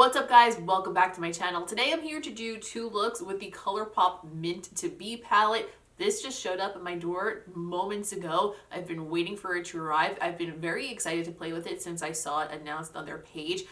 What's up guys, welcome back to my channel. Today I'm here to do two looks with the ColourPop Mint to Be palette. This just showed up at my door moments ago. I've been waiting for it to arrive. I've been very excited to play with it since I saw it announced on their page.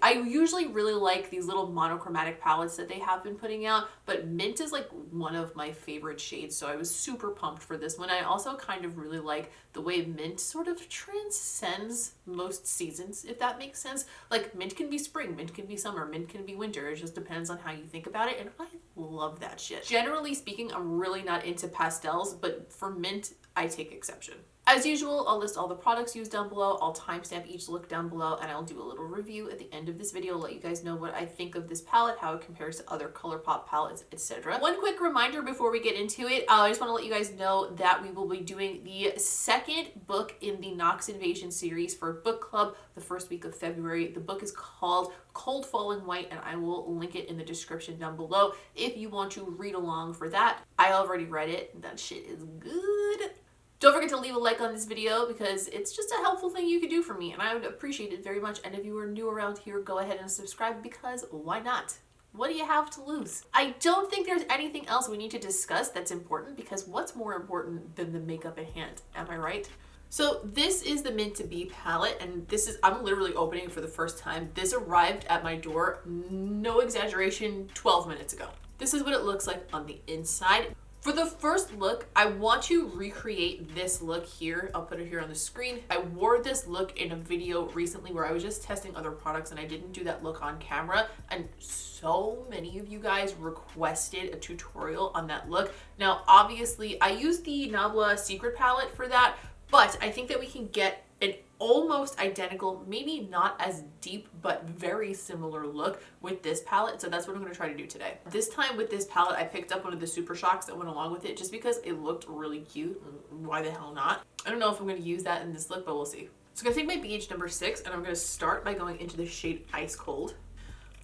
I usually really like these little monochromatic palettes that they have been putting out, but mint is like one of my favorite shades, so I was super pumped for this one. I also kind of really like the way mint sort of transcends most seasons, if that makes sense. Like mint can be spring, mint can be summer, mint can be winter. It just depends on how you think about it, and I love that shit. Generally speaking, I'm really not into pastels, but for mint, I take exception. As usual, I'll list all the products used down below, I'll timestamp each look down below, and I'll do a little review at the end of this video, let you guys know what I think of this palette, how it compares to other ColourPop palettes, etc. One quick reminder before we get into it, I just want to let you guys know that we will be doing the second book in the Nox Invasion series for book club the first week of February. The book is called Cold Falling White, and I will link it in the description down below if you want to read along for that. I already read it, that shit is good. Don't forget to leave a like on this video because it's just a helpful thing you could do for me and I would appreciate it very much. And if you are new around here, go ahead and subscribe because why not? What do you have to lose? I don't think there's anything else we need to discuss that's important because what's more important than the makeup at hand? Am I right? So this is the Mint to Be palette, and this is, I'm literally opening it for the first time. This arrived at my door, no exaggeration, 12 minutes ago. This is what it looks like on the inside. For the first look, I want to recreate this look here. I'll put it here on the screen. I wore this look in a video recently where I was just testing other products and I didn't do that look on camera. And so many of you guys requested a tutorial on that look. Now, obviously, I used the NABLA Secret palette for that, but I think that we can get an almost identical, maybe not as deep, but very similar look with this palette. So that's what I'm going to try to do today. This time with this palette, I picked up one of the Super Shocks that went along with it just because it looked really cute. Why the hell not? I don't know if I'm going to use that in this look, but we'll see. So I'm going to take my BH number 6 and I'm going to start by going into the shade Ice Cold.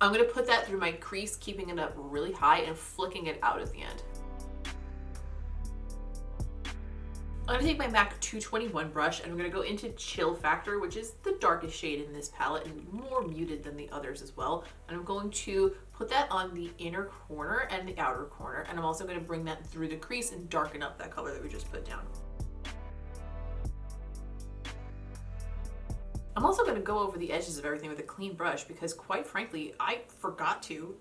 I'm going to put that through my crease, keeping it up really high and flicking it out at the end. I'm going to take my MAC 221 brush and I'm going to go into Chill Factor, which is the darkest shade in this palette and more muted than the others as well. And I'm going to put that on the inner corner and the outer corner. And I'm also going to bring that through the crease and darken up that color that we just put down. I'm also going to go over the edges of everything with a clean brush because quite frankly, I forgot to.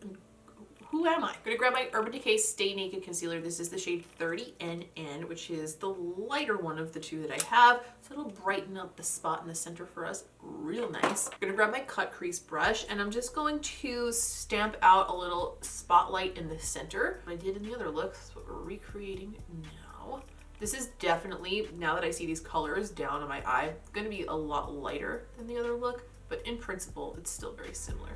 Who am I? I'm gonna grab my Urban Decay Stay Naked Concealer. This is the shade 30NN, which is the lighter one of the two that I have. So it'll brighten up the spot in the center for us real nice. I'm gonna grab my cut crease brush and I'm just going to stamp out a little spotlight in the center. I did in the other look, that's what we're recreating now. This is definitely, now that I see these colors down on my eye, gonna be a lot lighter than the other look, but in principle, it's still very similar.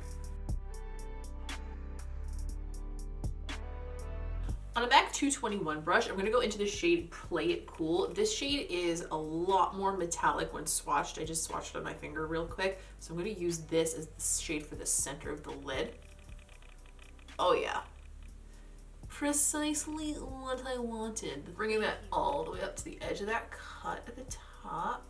On a MAC 221 brush, I'm going to go into the shade Play It Cool. This shade is a lot more metallic when swatched. I just swatched on my finger real quick. So I'm going to use this as the shade for the center of the lid. Oh yeah. Precisely what I wanted. Bringing that all the way up to the edge of that cut at the top.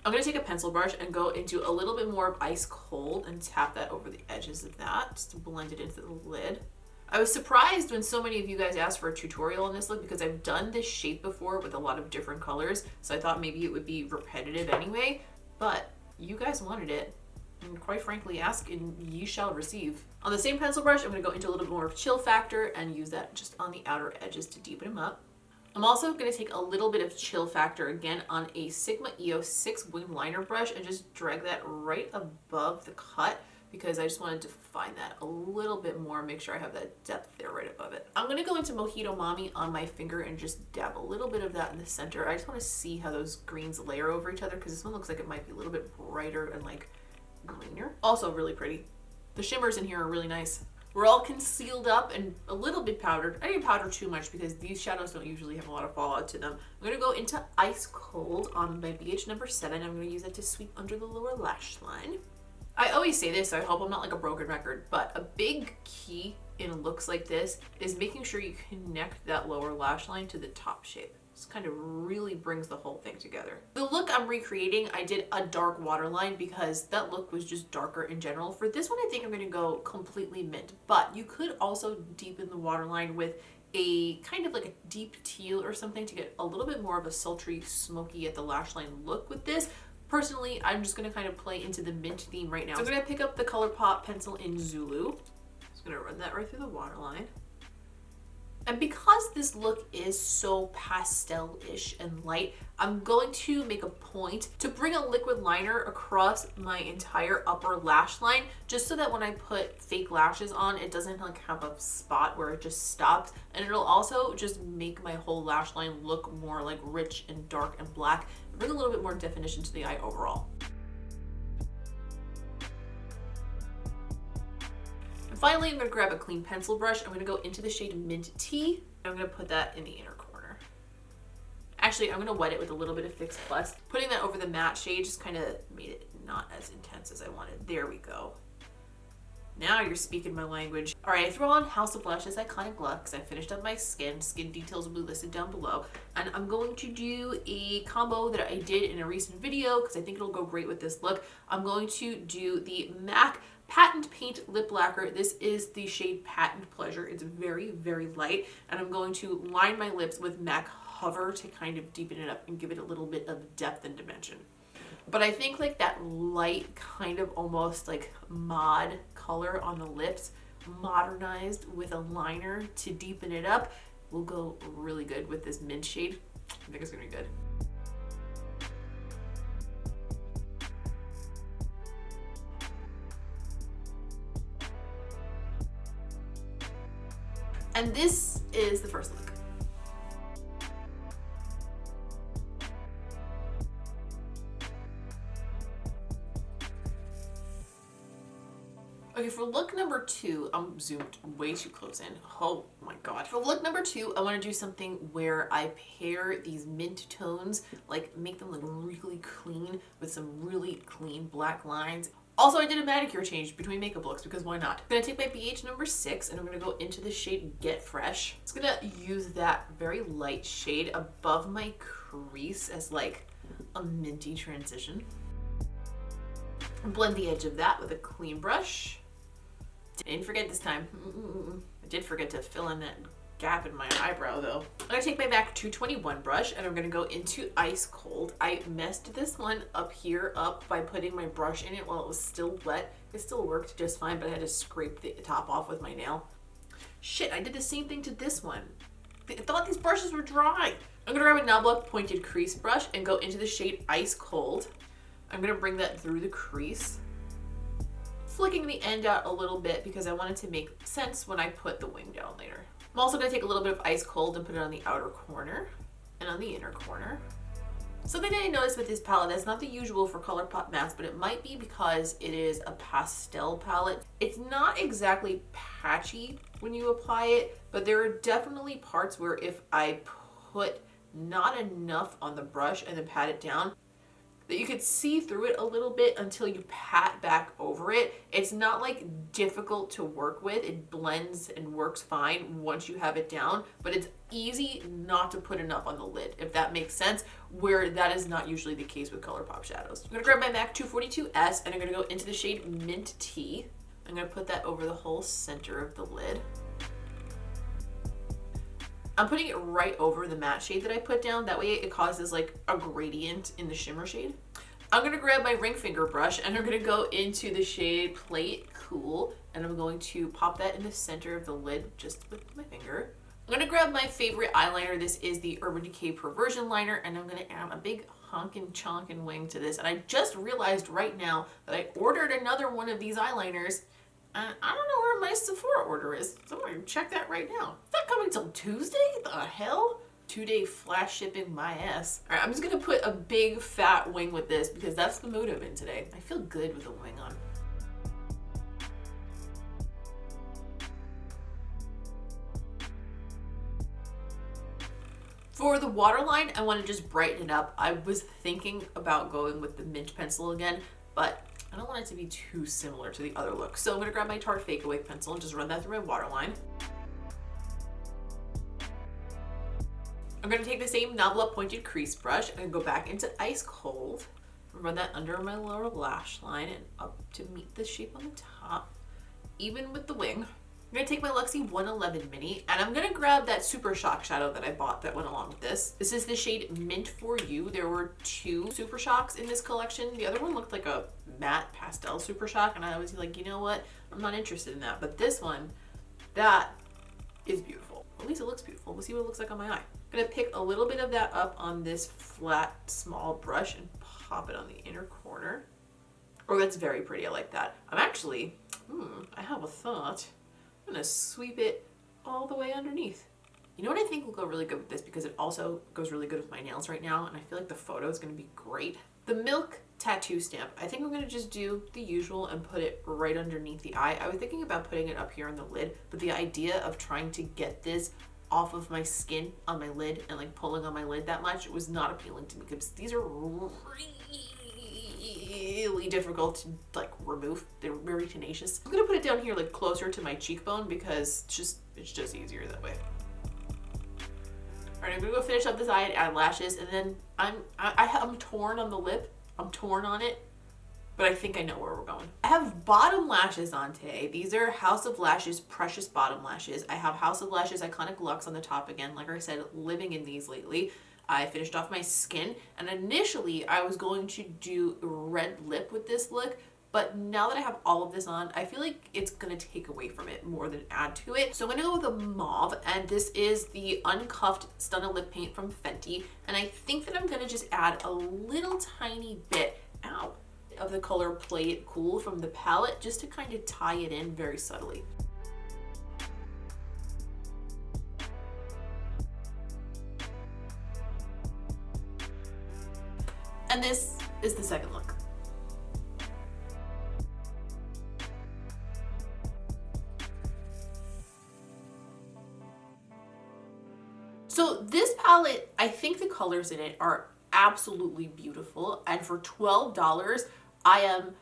I'm going to take a pencil brush and go into a little bit more of Ice Cold and tap that over the edges of that just to blend it into the lid. I was surprised when so many of you guys asked for a tutorial on this look because I've done this shape before with a lot of different colors, so I thought maybe it would be repetitive anyway, but you guys wanted it, and quite frankly, ask and ye shall receive. On the same pencil brush, I'm going to go into a little bit more of Chill Factor and use that just on the outer edges to deepen them up. I'm also going to take a little bit of Chill Factor again on a Sigma EOS 6 wing liner brush and just drag that right above the cut, because I just wanted to find that a little bit more, make sure I have that depth there right above it. I'm gonna go into Mojito Mommy on my finger and just dab a little bit of that in the center. I just wanna see how those greens layer over each other because this one looks like it might be a little bit brighter and like greener. Also really pretty. The shimmers in here are really nice. We're all concealed up and a little bit powdered. I didn't powder too much because these shadows don't usually have a lot of fallout to them. I'm gonna go into Ice Cold on my BH number 7. I'm gonna use that to sweep under the lower lash line. I always say this, so I hope I'm not like a broken record, but a big key in looks like this is making sure you connect that lower lash line to the top shape. This kind of really brings the whole thing together. The look I'm recreating, I did a dark waterline because that look was just darker in general. For this one, I think I'm going to go completely mint, but you could also deepen the waterline with a kind of like a deep teal or something to get a little bit more of a sultry, smoky at the lash line look with this. Personally, I'm just going to kind of play into the mint theme right now. So I'm going to pick up the ColourPop pencil in Zulu. Just going to run that right through the waterline. And because this look is so pastel-ish and light, I'm going to make a point to bring a liquid liner across my entire upper lash line, just so that when I put fake lashes on, it doesn't like have a spot where it just stops. And it'll also just make my whole lash line look more like rich and dark and black, and bring a little bit more definition to the eye overall. Finally, I'm going to grab a clean pencil brush. I'm going to go into the shade Mint Tea. I'm going to put that in the inner corner. Actually, I'm going to wet it with a little bit of Fix Plus. Putting that over the matte shade just kind of made it not as intense as I wanted. There we go. Now you're speaking my language. All right, I throw on House of Blush's Iconic Luxe. I finished up my skin. Skin details will be listed down below. And I'm going to do a combo that I did in a recent video because I think it'll go great with this look. I'm going to do the MAC Patent Paint Lip Lacquer. This is the shade Patent Pleasure. It's very, very light. And I'm going to line my lips with MAC Hover to kind of deepen it up and give it a little bit of depth and dimension. But I think like that light kind of almost like mod color on the lips, modernized with a liner to deepen it up, will go really good with this mint shade. I think it's gonna be good. And this is the first look. Okay, for look number 2, I'm zoomed way too close in. Oh my god. For look number 2, I want to do something where I pair these mint tones, like make them look really clean with some really clean black lines. Also, I did a manicure change between makeup looks because why not? I'm gonna take my BH number 6 and I'm gonna go into the shade Get Fresh. I'm just gonna use that very light shade above my crease as like a minty transition. Blend the edge of that with a clean brush. Didn't forget this time. I did forget to fill in that gap in my eyebrow though. I'm gonna take my MAC 221 brush and I'm gonna go into Ice Cold. I messed this one up here by putting my brush in it while it was still wet. It still worked just fine, but I had to scrape the top off with my nail. Shit, I did the same thing to this one. I thought these brushes were dry. I'm gonna grab a NABLA pointed crease brush and go into the shade Ice Cold. I'm gonna bring that through the crease, flicking the end out a little bit because I want it to make sense when I put the wing down later. I'm also going to take a little bit of Ice Cold and put it on the outer corner and on the inner corner. Something that I noticed with this palette that's not the usual for ColourPop mattes, but it might be because it is a pastel palette. It's not exactly patchy when you apply it, but there are definitely parts where if I put not enough on the brush and then pat it down, that you could see through it a little bit until you pat back over it. It's not like difficult to work with. It blends and works fine once you have it down, but it's easy not to put enough on the lid, if that makes sense, where that is not usually the case with ColourPop shadows. I'm gonna grab my MAC 242S and I'm gonna go into the shade Mint Tea. I'm gonna put that over the whole center of the lid. I'm putting it right over the matte shade that I put down. That way it causes like a gradient in the shimmer shade. I'm gonna grab my ring finger brush and I'm gonna go into the shade Play It Cool and I'm going to pop that in the center of the lid just with my finger. I'm gonna grab my favorite eyeliner. This is the Urban Decay Perversion liner and I'm gonna add a big honkin' chonkin' wing to this. And I just realized right now that I ordered another one of these eyeliners. I don't know where my Sephora order is. Somebody check that right now. It's not coming till Tuesday? The hell? 2-day flash shipping my ass. All right, I'm just gonna put a big fat wing with this because that's the mood I'm in today. I feel good with a wing on. For the waterline, I want to just brighten it up. I was thinking about going with the mint pencil again, but I don't want it to be too similar to the other look. So I'm gonna grab my Tarte Fake Away pencil and just run that through my waterline. I'm gonna take the same NABLA pointed crease brush and go back into Ice Cold, run that under my lower lash line and up to meet the shape on the top, even with the wing. I'm gonna take my LUXE 111 Mini and I'm gonna grab that Super Shock shadow that I bought that went along with this. This is the shade Mint For You. There were 2 Super Shocks in this collection. The other one looked like a matte pastel Super Shock and I was like, you know what? I'm not interested in that. But this one, that is beautiful. At least it looks beautiful. We'll see what it looks like on my eye. I'm gonna pick a little bit of that up on this flat, small brush and pop it on the inner corner. Oh, that's very pretty. I like that. I'm actually, I have a thought. I'm gonna sweep it all the way underneath. You know what I think will go really good with this, because it also goes really good with my nails right now, and I feel like the photo is gonna be great. The Milk tattoo stamp. I think I'm gonna just do the usual and put it right underneath the eye. I was thinking about putting it up here on the lid, but the idea of trying to get this off of my skin on my lid and like pulling on my lid that much was not appealing to me, because these are really difficult to like remove. They're very tenacious. I'm gonna put it down here like closer to my cheekbone because it's just easier that way. All right, I'm gonna go finish up this eye and add lashes, and then I'm torn on the lip. I'm torn on it, but I think I know where we're going. I have bottom lashes on today. These are House of Lashes Precious Bottom Lashes. I have House of Lashes Iconic Luxe on the top again. Like I said, living in these lately. I finished off my skin, and initially I was going to do red lip with this look, but now that I have all of this on, I feel like it's gonna take away from it more than add to it. So I'm gonna go with a mauve, and this is the Uncuffed Stunna Lip Paint from Fenty, and I think that I'm gonna just add a little tiny bit out of the color Play It Cool from the palette, just to kind of tie it in very subtly. And this is the second look. So this palette, I think the colors in it are absolutely beautiful, and for $12, I am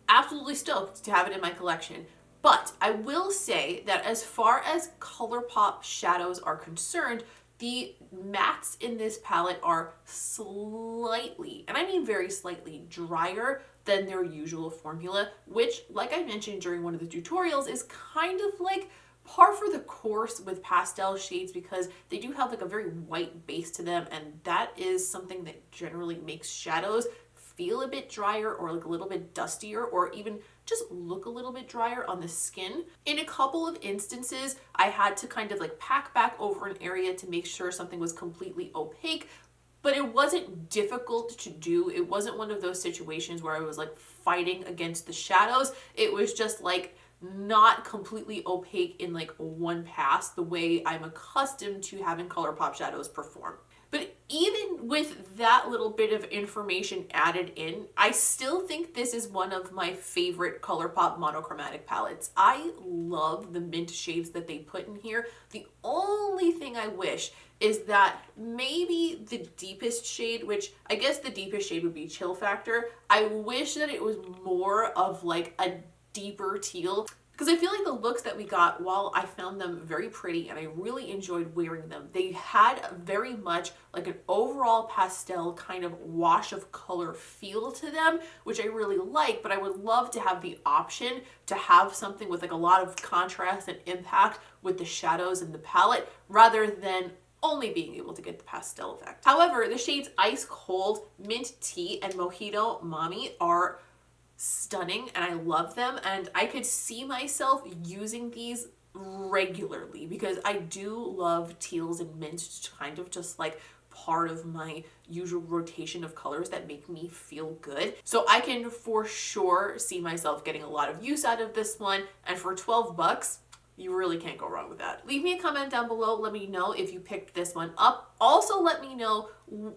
absolutely stoked to have it in my collection. But I will say that as far as ColourPop shadows are concerned, the mattes in this palette are slightly, and I mean very slightly, drier than their usual formula, which, like I mentioned during one of the tutorials, is kind of like par for the course with pastel shades, because they do have like a very white base to them, and that is something that generally makes shadows feel a bit drier or like a little bit dustier, or even just look a little bit drier on the skin. In a couple of instances, I had to kind of like pack back over an area to make sure something was completely opaque, but it wasn't difficult to do. It wasn't one of those situations where I was like fighting against the shadows. It was just like not completely opaque in like one pass, the way I'm accustomed to having ColourPop shadows perform. But even with that little bit of information added in, I still think this is one of my favorite ColourPop monochromatic palettes. I love the mint shades that they put in here. The only thing I wish is that maybe the deepest shade, which I guess the deepest shade would be Chill Factor, I wish that it was more of like a deeper teal. Because I feel like the looks that we got, while I found them very pretty and I really enjoyed wearing them, they had very much like an overall pastel kind of wash of color feel to them, which I really like, but I would love to have the option to have something with like a lot of contrast and impact with the shadows in the palette, rather than only being able to get the pastel effect. However, the shades Ice Cold, Mint Tea, and Mojito Mommy are stunning, and I love them, and I could see myself using these regularly because I do love teals and mints, kind of just like part of my usual rotation of colors that make me feel good. So I can for sure see myself getting a lot of use out of this one, and for 12 bucks, you really can't go wrong with that. Leave me a comment down below. Let me know if you picked this one up. Also, let me know,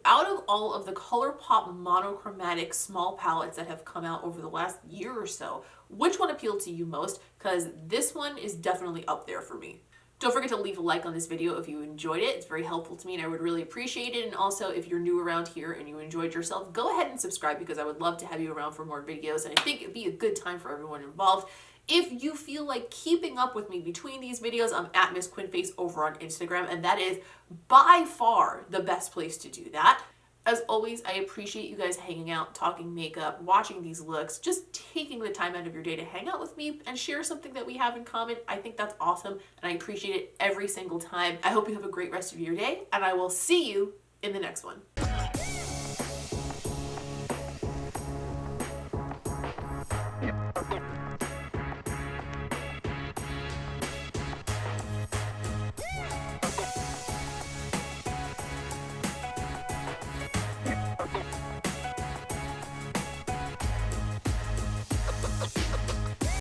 out of all of the ColourPop monochromatic small palettes that have come out over the last year or so, which one appealed to you most? Because this one is definitely up there for me. Don't forget to leave a like on this video if you enjoyed it. It's very helpful to me and I would really appreciate it. And also, if you're new around here and you enjoyed yourself, go ahead and subscribe because I would love to have you around for more videos. And I think it'd be a good time for everyone involved. If you feel like keeping up with me between these videos, I'm at Miss Quinface over on Instagram, and that is by far the best place to do that. As always, I appreciate you guys hanging out, talking makeup, watching these looks, just taking the time out of your day to hang out with me and share something that we have in common. I think that's awesome, and I appreciate it every single time. I hope you have a great rest of your day, and I will see you in the next one.